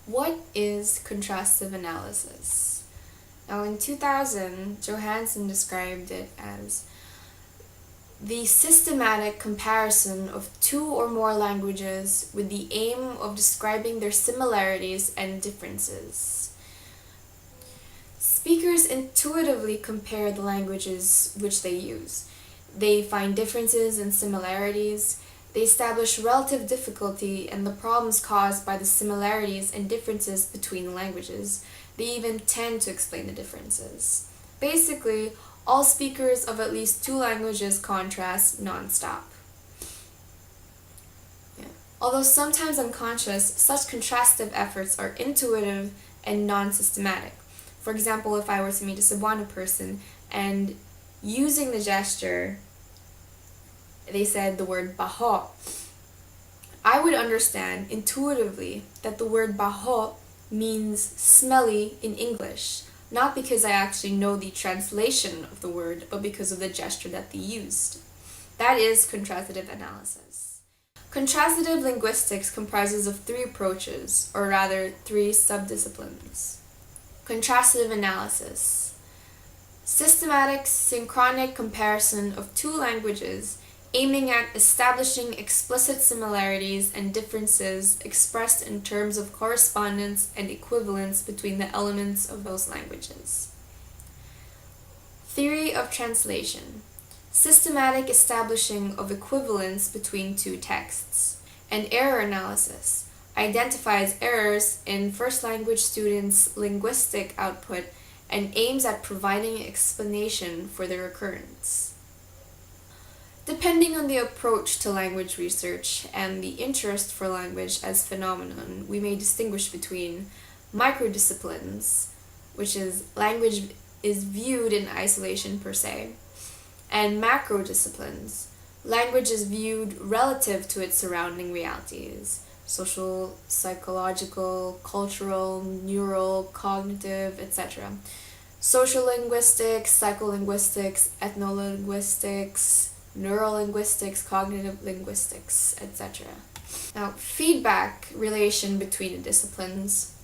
What is contrastive analysis? Now, in 2000, Johansson described it as the systematic comparison of two or more languages with the aim of describing their similarities and differences. Speakers intuitively compare the languages which they use. They find differences and similarities. They establish relative difficulty and the problems caused by the similarities and differences between languages. They even tend to explain the differences. Basically, all speakers of at least two languages contrast nonstop. Although sometimes unconscious, such contrastive efforts are intuitive and non-systematic. For example, if I were to meet a Cebuano person and using the gesture, they said the word baho, I would understand intuitively that the word baho means smelly in English, not because I actually know the translation of the word, but because of the gesture that they used. That is contrastive analysis. Contrastive linguistics comprises of three approaches, or rather three subdisciplines. Contrastive analysis. Systematic synchronic comparison of two languages aiming at establishing explicit similarities and differences expressed in terms of correspondence and equivalence between the elements of those languages. Theory of translation. Systematic establishing of equivalence between two texts. And error analysis identifies errors in first language students' linguistic output and aims at providing explanation for their occurrence. Depending on the approach to language research and the interest for language as phenomenon, we may distinguish between microdisciplines, which is language is viewed in isolation per se, and macrodisciplines, language is viewed relative to its surrounding realities, social, psychological, cultural, neural, cognitive, etc. Social linguistics, psycholinguistics, ethnolinguistics, neurolinguistics, cognitive linguistics, etc. Now, feedback relation between the disciplines.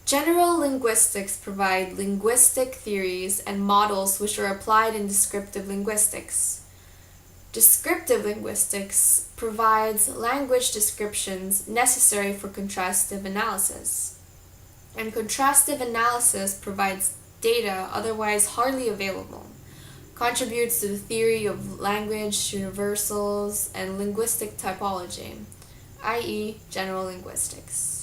General linguistics provide linguistic theories and models which are applied in descriptive linguistics. Descriptive linguistics provides language descriptions necessary for contrastive analysis. And contrastive analysis provides data otherwise hardly available, contributes to the theory of language universals and linguistic typology, i.e., general linguistics.